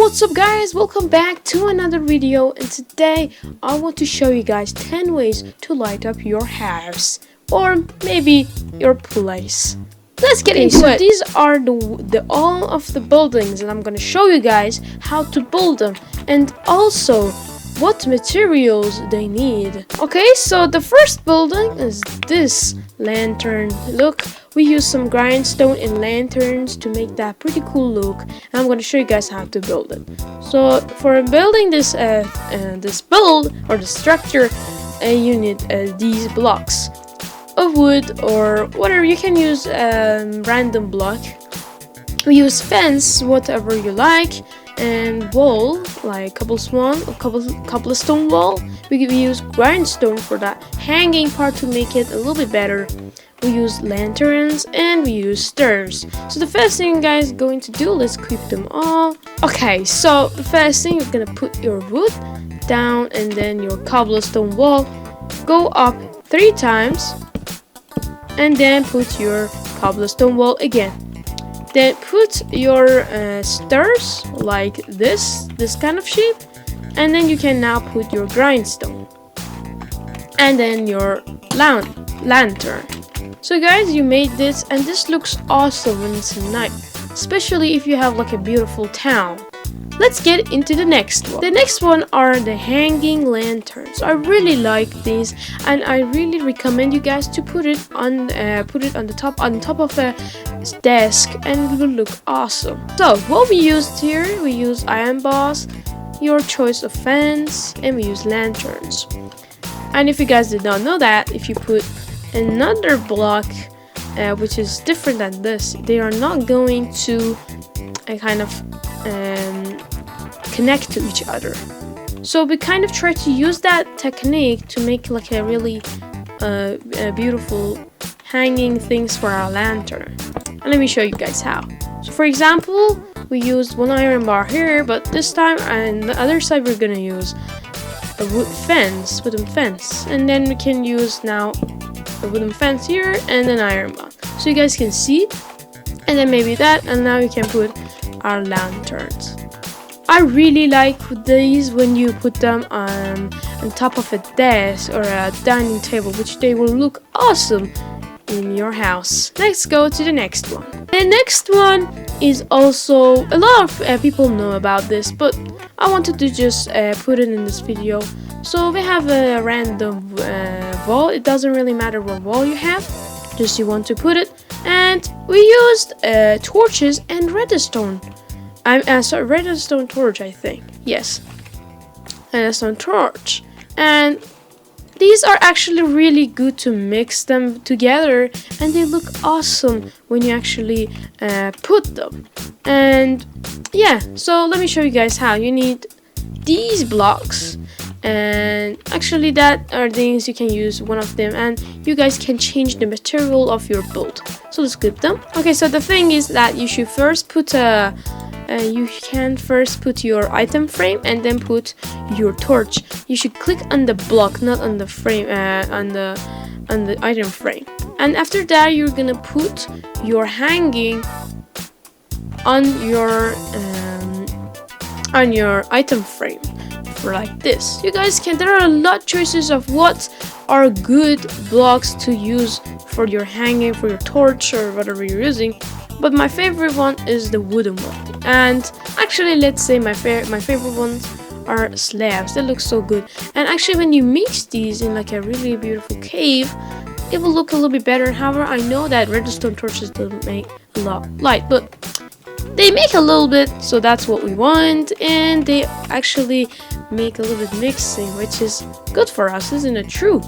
What's up guys, welcome back to another video, and today I want to show you guys 10 ways to light up your house or maybe your place. Let's get into it. These are the all of the buildings, and I'm gonna show you guys how to build them and also what materials they need. Okay, so the first building is this lantern. Look, we use some grindstone and lanterns to make that pretty cool look, and I'm going to show you guys how to build it. So for building this this build or the structure, you need these blocks of wood or whatever. You can use random block. We use fence, whatever you like, and wall like cobblestone wall. We use grindstone for that hanging part to make it a little bit better. We use lanterns and we use stairs. So the first thing you guys are going to do, let's equip them all. Okay, so the first thing, you're gonna put your wood down and then your cobblestone wall, go up 3 times and then put your cobblestone wall again. Then put your stairs like this kind of shape, and then you can now put your grindstone and then your lantern. So guys, you made this, and this looks awesome when it's night, especially if you have like a beautiful town. Let's get into the next one. The next one are the hanging lanterns. I really like these, and I really recommend you guys to put it on the top of a desk, and it will look awesome. So what we used here, we use iron bars, your choice of fence, and we use lanterns. And if you guys did not know that, if you put another block which is different than this, they are not going to kind of connect to each other. So we kind of try to use that technique to make like a really beautiful hanging things for our lantern. And let me show you guys how. So for example, we used 1 iron bar here, but this time on the other side we're gonna use a wooden fence, and then we can use now a wooden fence here and an iron bar, so you guys can see, and then maybe that, and now we can put our lanterns. I really like these when you put them on top of a desk or a dining table, which they will look awesome in your house. Let's go to the next one. The next one is also a lot of people know about this, but I wanted to just put it in this video. So we have a random wall. It doesn't really matter what wall you have, just you want to put it. And we used torches and redstone. Sorry, redstone torch, I think. Yes, redstone torch. And these are actually really good to mix them together, and they look awesome when you actually put them. And yeah, so let me show you guys how. You need these blocks, and actually that are things you can use one of them, and you guys can change the material of your build. So let's clip them. Okay, so the thing is that you should first put your item frame and then put your torch. You should click on the block, not on the frame, on the item frame. And after that, you're gonna put your hanging on your item frame, like this. You guys can. There are a lot of choices of what are good blocks to use for your hanging, for your torch, or whatever you're using. But my favorite one is the wooden one. And actually, let's say my favorite ones are slabs. They look so good. And actually, when you mix these in like a really beautiful cave, it will look a little bit better. However, I know that redstone torches don't make a lot light, but they make a little bit, so that's what we want. And they actually make a little bit mixing, which is good for us, isn't it true?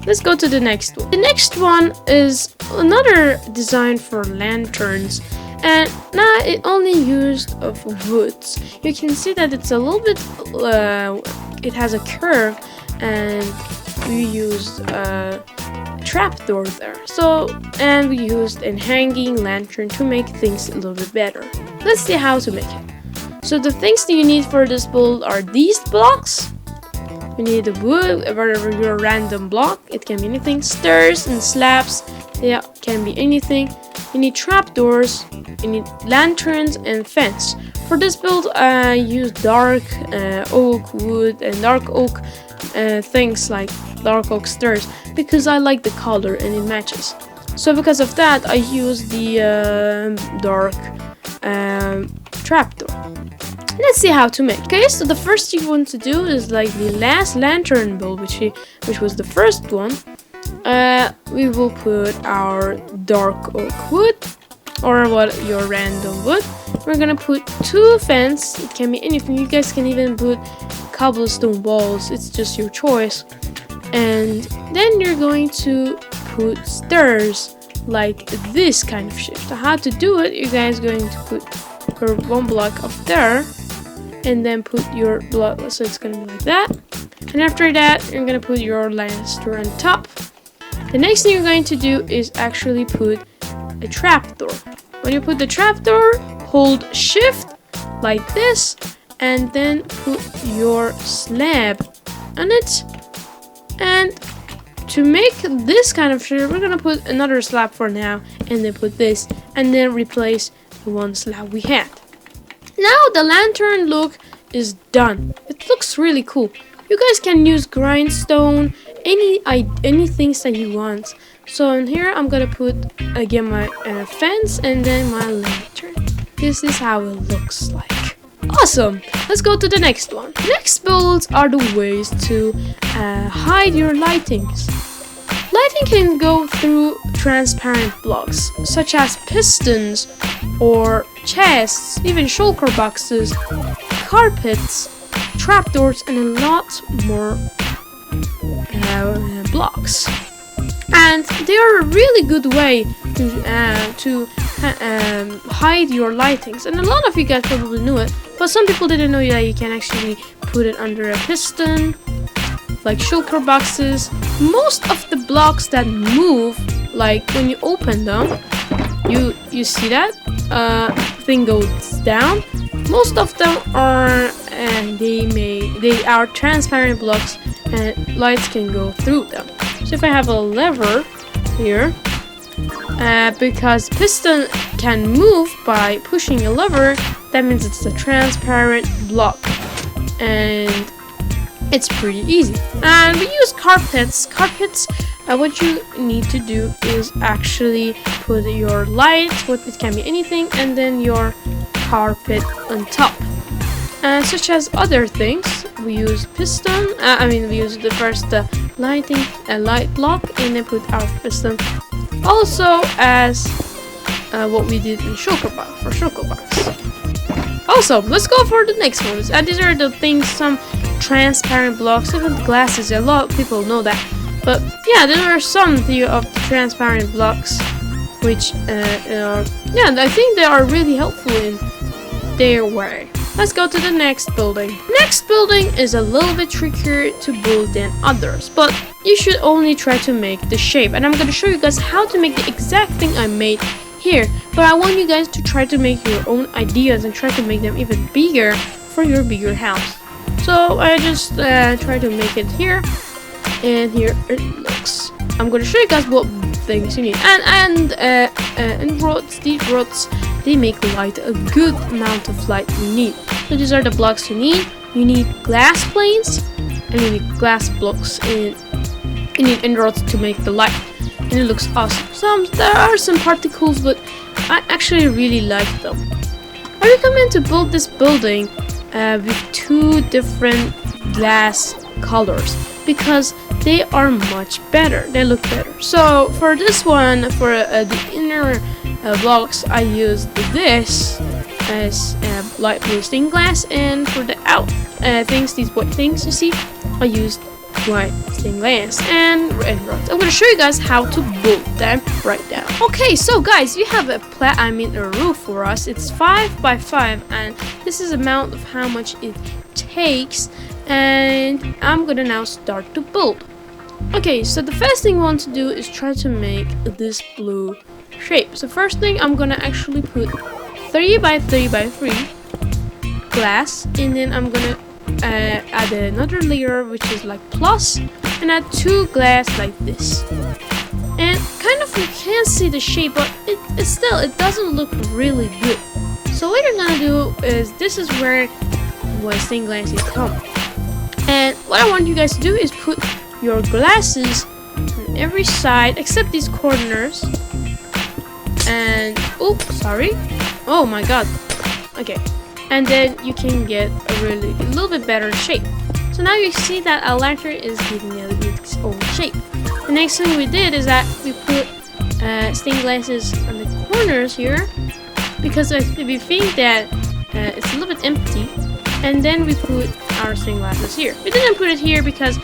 Let's go to the next one. The next one is another design for lanterns, and now it only used of woods. You can see that it's a little bit it has a curve, and we used a trapdoor there. So, and we used a hanging lantern to make things a little bit better. Let's see how to make it. So the things that you need for this build are these blocks. You need the wood, whatever your random block. It can be anything. Stairs and slabs. Yeah, can be anything. you need trapdoors, you need lanterns, and fence. For this build, I use dark oak wood and dark oak things like dark oak stairs because I like the color and it matches. So because of that, I use the dark trapdoor. Let's see how to make. Okay, so the first thing you want to do is like the last lantern build, which was the first one. We will put our dark oak wood, or what your random wood. We're gonna put 2 fence. It can be anything. You guys can even put cobblestone walls. It's just your choice. And then you're going to put stairs like this kind of shape. So how to do it? You guys going to put your 1 block up there, and then put your block. So it's gonna be like that. And after that, you're gonna put your last on top. The next thing you're going to do is actually put a trapdoor. When you put the trapdoor, hold shift like this, and then put your slab on it. And to make this kind of shape, we're gonna put another slab for now, and then put this, and then replace the 1 slab we had. Now the lantern look is done. It looks really cool. You guys can use grindstone, any things that you want. So in here, I'm gonna put again my fence and then my lantern. This is how it looks like. Awesome! Let's go to the next one. Next builds are the ways to hide your lightings. Lighting can go through transparent blocks, such as pistons or chests, even shulker boxes, carpets, trapdoors, and a lot more blocks. And they are a really good way to hide your lightings. And a lot of you guys probably knew it, but some people didn't know that you can actually put it under a piston, like shulker boxes. Most of the blocks that move, like when you open them, you see that thing goes down. Most of them are they are transparent blocks, and lights can go through them. So if I have a lever here, because piston can move by pushing a lever, that means it's a transparent block, and it's pretty easy. And we use carpets. What you need to do is actually put your light, it can be anything, and then your carpet on top. Such as other things, we use piston. We use the first lighting light block, and then put our piston. Also, as what we did in shulker box. Also, let's go for the next ones. These are the things, some transparent blocks, even the glasses. A lot of people know that, but yeah, there are some of the transparent blocks, which I think they are really helpful in their way. Let's go to the next building. Next building is a little bit trickier to build than others, but you should only try to make the shape. And I'm going to show you guys how to make the exact thing I made here. But I want you guys to try to make your own ideas and try to make them even bigger for your bigger house. So I just try to make it here, and here it looks. I'm going to show you guys what things you need. And rods, these rods, they make light, a good amount of light you need. So these are the blocks you need. You need glass planes, and you need glass blocks, and you need end rods to make the light. And it looks awesome. There are some particles, but I actually really like them. I recommend to build this building with 2 different glass colors, because they are much better. They look better. So for this one, for the inner blocks, I used this as light blue stained glass, and for the out things, these white things you see, I used white stained glass and red rods. I'm gonna show you guys how to build them right now. Okay, so guys, you have a roof for us. It's 5 by 5, and this is the amount of how much it takes. And I'm gonna now start to build. Okay, so the first thing we want to do is try to make this blue shape. So first thing, I'm gonna actually put 3 by 3 by 3 glass, and then I'm gonna add another layer which is like plus, and add 2 glass like this, and kind of, you can see the shape, but it doesn't look really good. So what you're gonna do is, this is where stained glasses come. And what I want you guys to do is put your glasses on every side except these corners. And oops, sorry. Oh my god. Okay. And then you can get a little bit better shape. So now you see that our lantern is getting its own shape. The next thing we did is that we put stained glasses on the corners here, because we think that it's a little bit empty. And then we put our stained glasses here. We didn't put it here because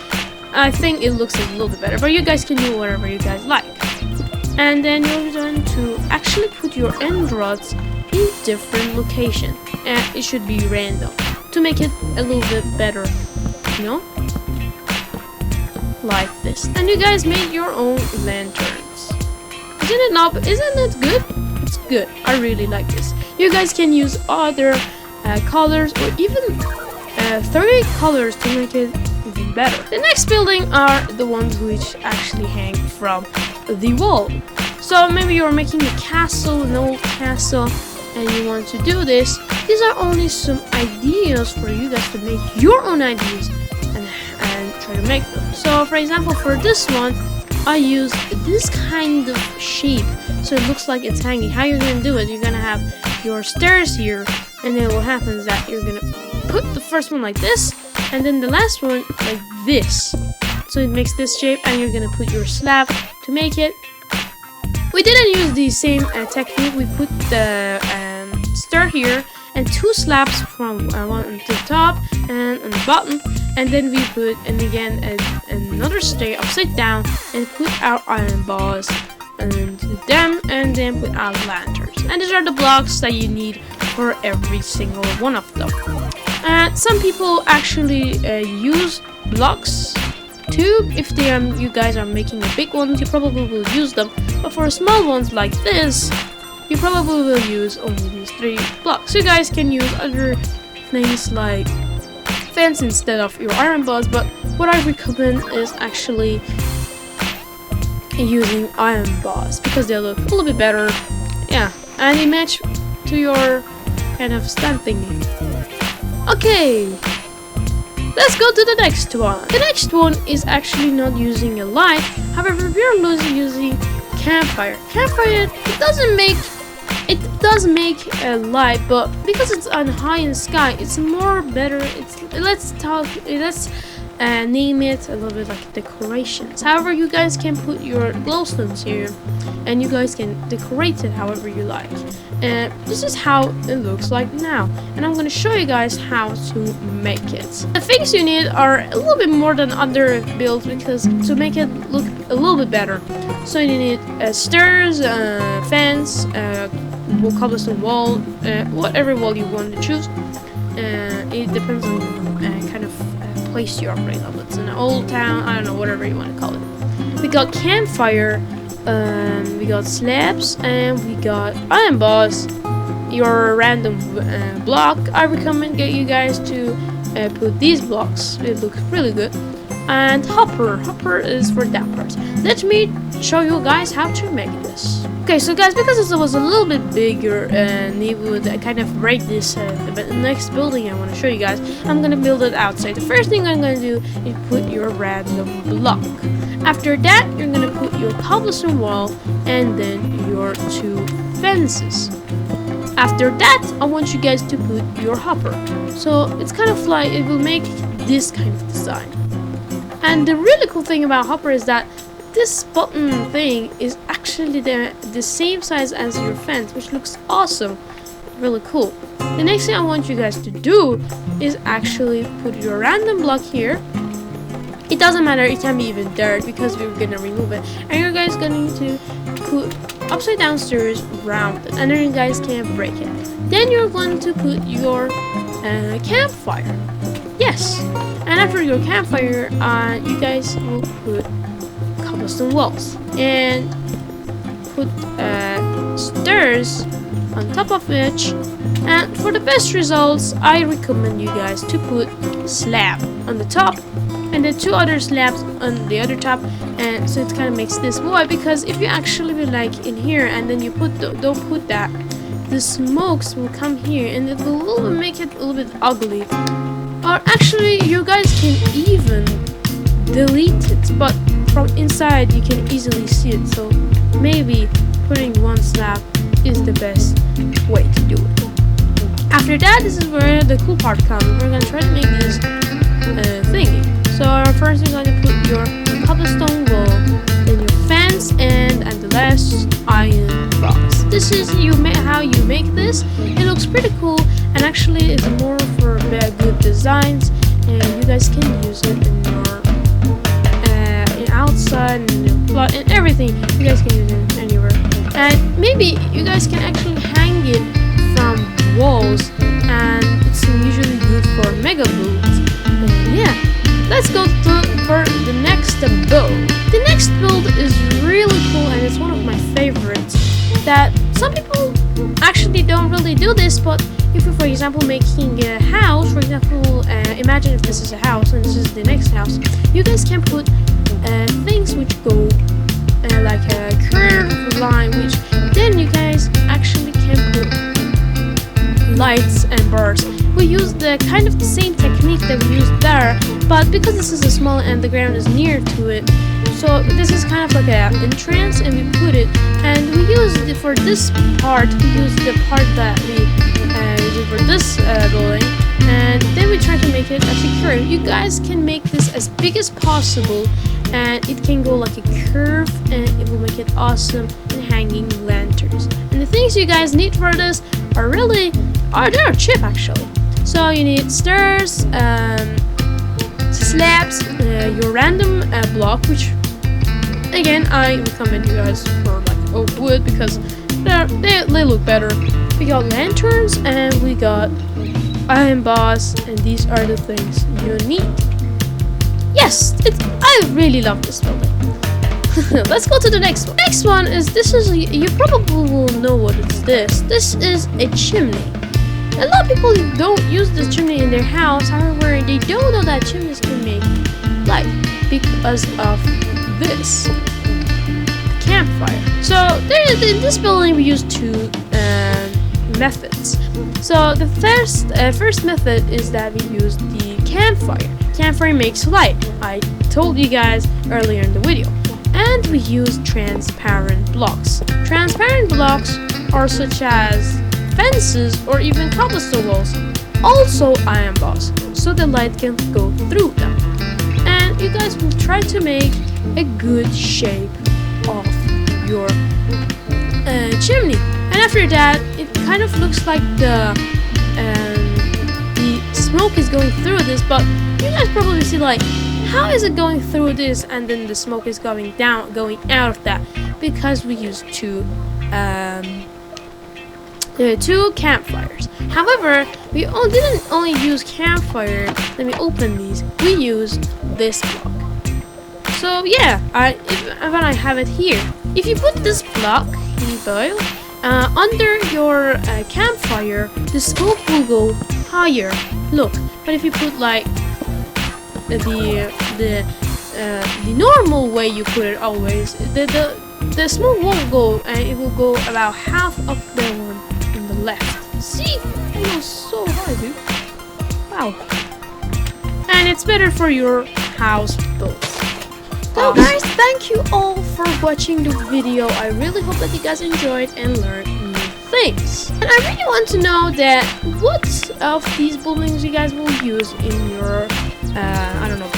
I think it looks a little bit better, but you guys can do whatever you guys like. And then you're going to actually put your end rods in different location, and it should be random to make it a little bit better, you know, like this. And you guys made your own lanterns. Isn't it good? It's good. I really like this. You guys can use other colors, or even 30 colors to make it even better. The next building are the ones which actually hang from the wall. So maybe you're making a castle, an old castle, and you want to do this. These are only some ideas for you guys to make your own ideas and try to make them. So for example, for this one, I use this kind of shape, so it looks like it's hanging. How you're gonna do it? You're gonna have your stairs here, and then what happens is that you're gonna put the first one like this, and then the last one like this. So it makes this shape, and you're gonna put your slab to make it. We didn't use the same technique. We put the stair here and two slabs from one on the top and on the bottom, and then we put another stair upside down and put our iron bars into them, and then put our lanterns. And these are the blocks that you need for every single one of them. Some people actually use blocks too. If you guys are making a big one, you probably will use them, but for small ones like this, you probably will use only these 3 blocks. You guys can use other things like fence instead of your iron bars, but what I recommend is actually using iron bars because they look a little bit better, yeah, and they match to your kind of stand thingy. Okay, let's go to the next one. The next one is actually not using a light. However, we are using campfire. Campfire, it does make a light, but because it's on high in the sky, it's more better. Let's name it a little bit like decorations. However, you guys can put your glowstones here, and you guys can decorate it however you like. And this is how it looks like now, and I'm going to show you guys how to make it. The things you need are a little bit more than other builds, because to make it look a little bit better, so you need stairs, fence, cobblestone wall, whatever wall you want to choose. It depends on kind of place you operate on. It's an old town, I don't know, whatever you want to call it. We got campfire, we got slabs, and we got iron bars. Your random block, I recommend you guys to put these blocks. It looks really good. And hopper is for that part. Let me show you guys how to make this. Okay, so guys, because it was a little bit bigger and it would kind of break this the next building I want to show you guys, I'm gonna build it outside. The first thing I'm gonna do is put your random block. After that, you're gonna put your cobblestone wall and then your 2 fences. After that, I want you guys to put your hopper. So it's kind of like, it will make this kind of design. And the really cool thing about hopper is that this button thing is actually the same size as your fence, which looks awesome, really cool. The next thing I want you guys to do is actually put your random block here. It doesn't matter, it can be even dirt because we're gonna remove it. And you guys going to put upside down stairs around it, and then you guys can't break it. Then you're going to put your campfire. Yes, and after your campfire, you guys will put cobblestone walls and put stairs on top of which. And for the best results, I recommend you guys to put slab on the top and then 2 other slabs on the other top, and so it kind of makes this. Why? Because if you actually be like in here and then you don't put that, the smokes will come here and it will make it a little bit ugly. Or actually, you guys can even delete it, but from inside you can easily see it. So maybe putting 1 slab is the best way to do it. After that, this is where the cool part comes. We're gonna try to make this thingy. So first you're gonna put your cobblestone wall, then your fence, and the last iron box. This is how you make this. It looks pretty cool, and actually it's more for good designs, and you guys can use it in your outside and in your plot and everything. You guys can use it anywhere, and maybe you guys can actually hang it from walls, and it's usually good for mega builds. Yeah, let's go for the next build. The next build is really cool, and it's one of my favorites. That some people actually don't really do this, but if you're, for example, making a house, for example, imagine if this is a house and this is the next house, you guys can put things which go like a curved line, which then you guys actually can put lights and bars. We use the kind of the same technique that we used there, but because this is a small and the ground is near to it, so this is kind of like an entrance, and we put it, and we use it for this part. We use the part that we did for this building, and then we try to make it as a curve. You guys can make this as big as possible, and it can go like a curve, and it will make it awesome and hanging lanterns. And the things you guys need for this are they're cheap actually. So you need stairs, slabs, your random block, which again I recommend you guys for like oak wood because they look better. We got lanterns and we got iron bars, and these are the things you need. Yes, I really love this building. Let's go to the next one. Next one is you probably will know what it's this. This is a chimney. A lot of people don't use this chimney in their house. However, they don't know that chimneys can make light because of this campfire. So in this building we use 2 methods. So the first method is that we use the campfire. Campfire makes light. I told you guys earlier in the video. And we use transparent blocks. Transparent blocks are such as fences or even cobblestone walls, also iron bars, so the light can go through them. And you guys will try to make a good shape of your chimney. And after that, it kind of looks like the smoke is going through this, but you guys probably see like, how is it going through this and then the smoke is going out of that? Because we use 2 campfires. However, we didn't only use campfire. Let me open these. We used this block. So yeah, when I have it here, if you put this block in boil under your campfire, the smoke will go higher. Look, but if you put like the normal way you put it always, the smoke won't go, and it will go about half of the one on the left. See, it goes so hard, dude. Wow. And it's better for your house builds. So guys, thank you all for watching the video. I really hope that you guys enjoyed and learned new things. And I really want to know that what of these buildings you guys will use in your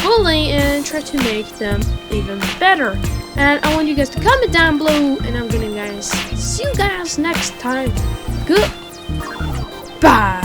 building, and try to make them even better. And I want you guys to comment down below, and I'm gonna see you guys next time. Goodbye.